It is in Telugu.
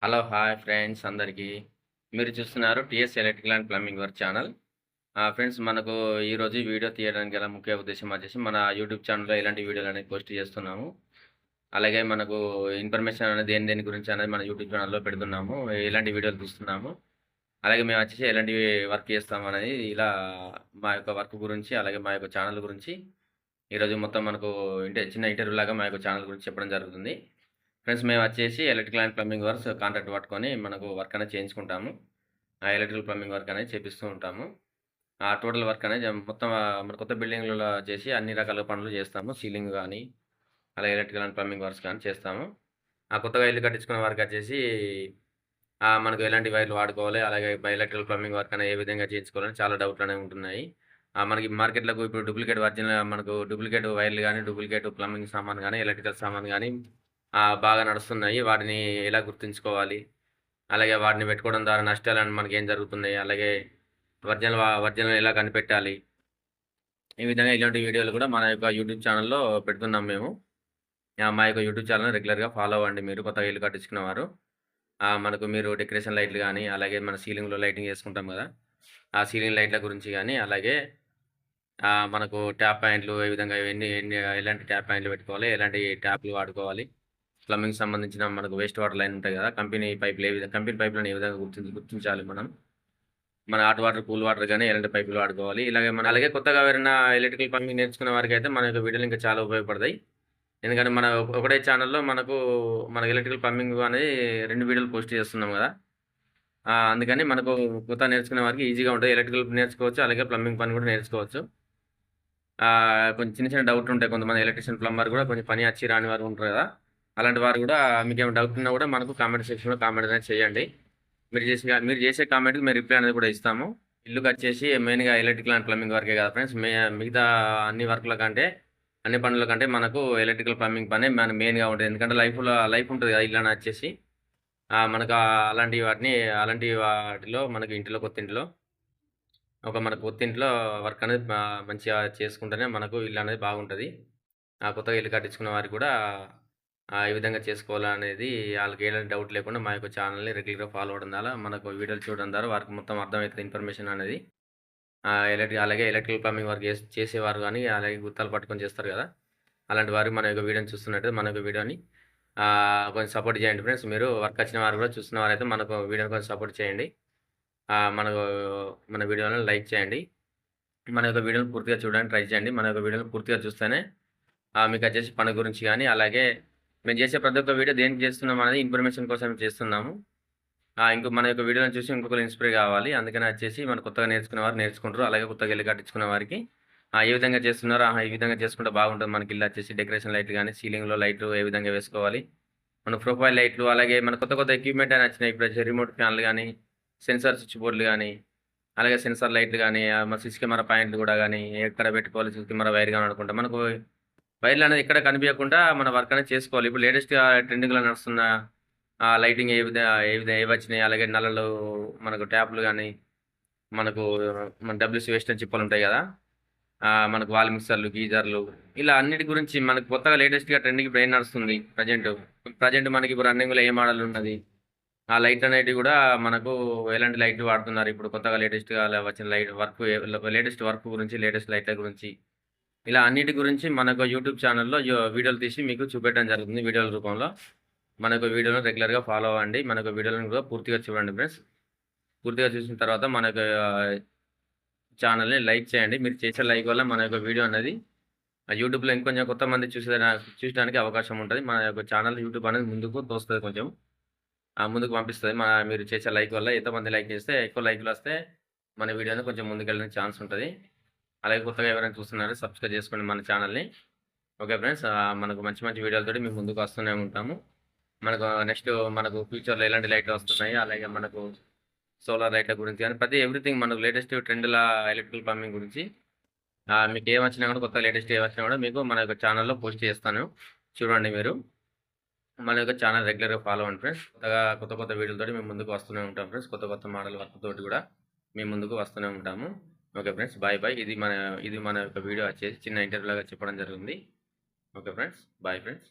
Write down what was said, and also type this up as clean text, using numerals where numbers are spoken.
హలో! హాయ్ ఫ్రెండ్స్ అందరికీ. మీరు చూస్తున్నారు TS electrical and plumbing work channel. Friends మనకు ఈరోజు ఈ వీడియో తీయడానికి గల ముఖ్య ఉద్దేశ్యం వచ్చేసి మన యూట్యూబ్ ఛానల్‌లో ఎలాంటి వీడియోలనేవి పోస్ట్ చేస్తున్నాము. అలాగే మనకు ఇన్ఫర్మేషన్ అనేది దేని గురించి అనేది మన యూట్యూబ్ ఛానల్‌లో పెడుతున్నాము. ఎలాంటి వీడియోలు తీస్తున్నాము. అలాగే మేము వచ్చేసి ఎలాంటి వర్క్ చేస్తామనేది ఇలా మా యొక్క వర్క్ గురించి, అలాగే మా యొక్క ఛానల్ గురించి ఈరోజు మొత్తం మనకు చిన్న ఇంటర్వ్యూ లాగా మా యొక్క ఛానల్ గురించి చెప్పడం జరుగుతుంది. ఫ్రెండ్స్ మేము వచ్చేసి electrical and plumbing works contract పట్టుకొని మనకు వర్క్ అనేది చేయించుకుంటాము. ఆ ఎలక్ట్రికల్ ప్లంబింగ్ వర్క్ అనేది చేపిస్తూ ఉంటాము. ఆ టోటల్ వర్క్ అనేది మొత్తం మన కొత్త బిల్డింగ్‌లలో చేసి అన్ని రకాల పనులు చేస్తాము. సీలింగ్ గానీ, అలాగే ఎలక్ట్రికల్ అండ్ ప్లంబింగ్ వర్క్స్ కానీ చేస్తాము. ఆ కొత్తగా ఇల్లు కట్టించుకున్న వారికొచ్చేసి మనకు ఎలాంటి వైర్లు వాడుకోవాలి, అలాగే ఎలక్ట్రికల్ ప్లంబింగ్ వర్క్ అనేది ఏ విధంగా చేయించుకోవాలని చాలా డౌట్‌లనేవి ఉంటున్నాయి. మనకి మార్కెట్‌లోకి ఇప్పుడు మనకు డూప్లికేట్ వైర్లు గానీ, డూప్లికేట్ ప్లంబింగ్ సామాను గానీ, ఎలక్ట్రికల్ సామాను గానీ బాగా నడుస్తున్నాయి. వాటిని ఎలా గుర్తుంచుకోవాలి? అలాగే వాటిని పెట్టుకోవడం ద్వారా నష్టాలు మనకేం జరుగుతున్నాయి? అలాగే ఒరిజినల్ ఎలా కనిపెట్టాలి? ఈ విధంగా ఇలాంటి వీడియోలు కూడా మన యొక్క యూట్యూబ్ ఛానల్‌లో పెడుతున్నాం మేము. మా యొక్క యూట్యూబ్ ఛానల్‌ని రెగ్యులర్‌గా ఫాలో అవ్వండి మీరు కొత్తగా ఇల్లు కట్టించుకున్నవారు. మనకు మీరు డెకరేషన్ లైట్లు గానీ, అలాగే మన సీలింగ్‌లో లైటింగ్ చేసుకుంటాం గదా! ఆ సీలింగ్ లైట్ల గురించి గానీ, అలాగే మనకు ట్యాప్ పాయింట్లు ఏ విధంగా ఎలాంటి ట్యాప్ పాయింట్లు పెట్టుకోవాలి? ఎలాంటి ట్యాప్‌లు వాడుకోవాలి? ప్లంబింగ్‌కి సంబంధించిన మనకు వేస్ట్ వాటర్ లైన్ ఉంటాయి గదా! కంపెనీ పైపులను ఏ విధంగా గుర్తించాలి మనం. మన హాట్ వాటర్, కూల్ వాటర్ గాని ఎలాంటి పైపులు వాడుకోవాలి. అలాగే కొత్తగా ఎవరైనా ఎలక్ట్రికల్ ప్లంబింగ్ నేర్చుకున్న వారికైతే మన యొక్క వీడియోలు ఇంకా చాలా ఉపయోగపడతాయి. ఎందుకంటే మన ఒకటే ఛానెల్‌లో మన ఎలక్ట్రికల్ ప్లంబింగ్ అనేది 2 వీడియోలు పోస్ట్ చేస్తున్నాం గదా! అందుకని మనకు కొత్తగా నేర్చుకునే వారికి ఈజీగా ఉంటది. ఎలక్ట్రికల్ నేర్చుకోవచ్చు. అలాగే ప్లంబింగ్ పని కూడా నేర్చుకోవచ్చు. కొంచెం చిన్న చిన్న డౌట్లుంటాయి. కొంతమంది ఎలక్ట్రీషియన్, ప్లంబర్ గూడా కొంచెం పని అచ్చి రాని వారు ఉంటారు గదా! అలాంటి వారు గూడా మీకేమైనా డౌట్ ఉన్నా గూడా మనకు కామెంట్ సెక్షన్‌లో కామెంట్ అనేది చేయండి. మీరు చేసే కామెంట్‌కి మేము రిప్లై అనేది కూడా ఇస్తాము. ఇల్లుకొచ్చేసి మెయిన్‌గా ఎలక్ట్రికల్ అండ్ ప్లంబింగ్ వర్కే కాదు ఫ్రెండ్స్. మిగతా అన్ని వర్కుల కంటే, అన్ని పనుల కంటే మనకు ఎలక్ట్రికల్ ప్లంబింగ్ పనే మెయిన్‌గా ఉంటది. ఎందుకంటే లైఫ్ ఉంటది కదా! ఇల్లనొచ్చేసి. మనకు అలాంటి వాటిలో మనకు కొత్త ఇంటిలో మన కొత్త ఇంట్లో వర్క్ అనేది మంచిగా చేసుకుంటేనే మనకు ఇల్లు అనేది బాగుంటది. కొత్తగా ఇల్లు కట్టించుకున్న వారికి కూడా ఈ విధంగా చేసుకోవాలనేది ఆళ్ళకి ఎలాంటి డౌట్ లేకుండా మా యొక్క ఛానల్‌ని రెగ్యులర్‌గా ఫాలో అవ్వడం ద్వారా, మనకు వీడియోలు చూడడం ద్వారా వారికి మొత్తం అర్థమవుతది ఇన్ఫర్మేషన్ అనేది. అలాగే ఎలక్ట్రికల్ ప్లంబింగ్ వర్క్ చేసేవారు గానీ, అలాగే గుత్తాలు పట్టుకొని చేస్తారు గదా! అలాంటి వారు మన యొక్క వీడియోని చూస్తున్నట్టయితే మన యొక్క వీడియోని కొంచెం సపోర్ట్ చేయండి ఫ్రెండ్స్. మీరు వర్క్ వచ్చిన వారు కూడా చూస్తున్న వారైతే మనకు వీడియోని కొంచెం సపోర్ట్ చేయండి. మనకు మన వీడియోని లైక్ చేయండి. మన యొక్క వీడియోని పూర్తిగా చూడడానికి ట్రై చేయండి. మన యొక్క వీడియోని పూర్తిగా చూస్తేనే మీకొచ్చేసి పని గురించి గానీ, అలాగే మేము చేసే ప్రతి ఒక్క వీడియో దేనికి చేస్తున్నాం అనేది ఇన్ఫర్మేషన్ కోసం చేస్తున్నాము. మన యొక్క వీడియోలను చూసి ఇంకొకరు ఇన్‌స్పైర్ గావాలి. అందుకని వచ్చేసి మన కొత్తగా నేర్చుకునే వారు నేర్చుకుంటారు. అలాగే కొత్తగా ఇల్లు కట్టించుకున్న వారికి ఏ విధంగా చేస్తున్నారో, ఈ విధంగా చేసుకుంటే బాగుంటది మనకి ఇల్లు వచ్చేసి డెకరేషన్ లైట్లు గానీ, సీలింగ్‌లో లైట్లు ఏ విధంగా వేసుకోవాలి. మన ప్రొఫైల్ లైట్లు, అలాగే మన కొత్త ఎక్విప్‌మెంట్ అని వచ్చినాయి. ఇప్పుడు రిమోట్ ఫ్యాన్లు గానీ, సెన్సార్ స్విచ్ బోర్డ్‌లు గానీ, అలాగే సెన్సార్ లైట్లు గానీ, మన సీసీ కెమెరా పాయింట్లు గూడా గానీ, ఎక్కడ పెట్టుకోవాలి సీసీ కెమెరా వైర్ గాని అనుకుంటే మనకు వైర్‌లనేది ఎక్కడ కనిపియకుండా మన వర్క్ అనేది చేసుకోవాలి. ఇప్పుడు లేటెస్ట్‌గా ట్రెండింగ్‌లో నడుస్తున్న లైటింగ్ ఏవొచ్చినాయి, అలాగే నల్లలు, మనకు ట్యాప్‌లు గానీ, మనకు మన డబ్ల్యూసీ వెస్టర్న్ చిప్పలుంటాయి గదా! మనకు వాల్ మిక్సర్‌లు, గీజర్‌లు ఇలా అన్నిటి గురించి మనకు కొత్తగా లేటెస్ట్‌గా ట్రెండింగ్ ఇప్పుడు ఏం నడుస్తుంది ప్రెజెంట్ మనకి ఇప్పుడు రన్నింగ్‌లో ఏ మోడల్ ఉన్నది. ఆ లైట్‌లనేటివి గూడా మనకు ఎలాంటి లైట్లు వాడుతున్నారు. ఇప్పుడు కొత్తగా లేటెస్ట్‌గా వచ్చిన లేటెస్ట్ వర్క్ గురించి, లేటెస్ట్ లైట్ల గురించి ఇలా అన్నిటి గురించి మనకు యూట్యూబ్ ఛానెల్‌లో వీడియోలు తీసి మీకు చూపెట్టడం జరుగుతుంది వీడియోల రూపంలో. మనకు వీడియోలను రెగ్యులర్‌గా ఫాలో అవ్వండి. మనకు వీడియోలను కూడా పూర్తిగా చూడండి ఫ్రెండ్స్. పూర్తిగా చూసిన తర్వాత మన యొక్క ఛానెల్‌ని లైక్ చేయండి. మీరు చేసే లైక్ వల్ల మన యొక్క వీడియో అనేది యూట్యూబ్‌లో ఇంకొంచెం కొత్తమంది చూసడానికి అవకాశం ఉంటది. మన యొక్క ఛానెల్ యూట్యూబ్ అనేది ముందుకు తోస్తది కొంచెం. ముందుకు పంపిస్తది. మీరు చేసే లైక్ వల్ల ఎంతమంది లైక్ చేస్తే ఎక్కువ లైకులొస్తే మన వీడియో అనేది కొంచెం ముందుకెళ్ళడానికి ఛాన్స్ ఉంటది. అలాగే కొత్తగా ఎవరైనా చూస్తున్నారో సబ్స్క్రైబ్ చేసుకోండి మన ఛానల్‌ని. Okay friends. మనకు మంచి మంచి వీడియోలతోటి మేము ముందుకు వస్తూనే ఉంటాము. మనకు ఫ్యూచర్‌లో ఎలాంటి లైట్లు వస్తున్నాయి, అలాగే మనకు సోలార్ లైట్ల గురించి గాని ఎవ్రీథింగ్ మనకు లేటెస్ట్ ట్రెండ్‌ల ఎలక్ట్రికల్ ప్లంబింగ్ గురించి మీకేమొచ్చినా కూడా కొత్తగా లేటెస్ట్ ఏవొచ్చినా కూడా మీకు మన యొక్క ఛానల్‌లో పోస్ట్ చేస్తాను. చూడండి మీరు. మన యొక్క ఛానల్ రెగ్యులర్‌గా ఫాలో అవ్వండి ఫ్రెండ్స్. కొత్త వీడియోలతోటి మేము ముందుకు వస్తూనే ఉంటాం ఫ్రెండ్స్. కొత్త మోడల్ వర్క్ తోటి కూడా మేము ముందుకు వస్తూనే ఉంటాము. Okay friends. బాయ్. ఇది మన యొక్క వీడియో వచ్చేసి చిన్న ఇంటర్వ్యూ లాగా చెప్పడం జరిగింది. Okay friends. Bye friends.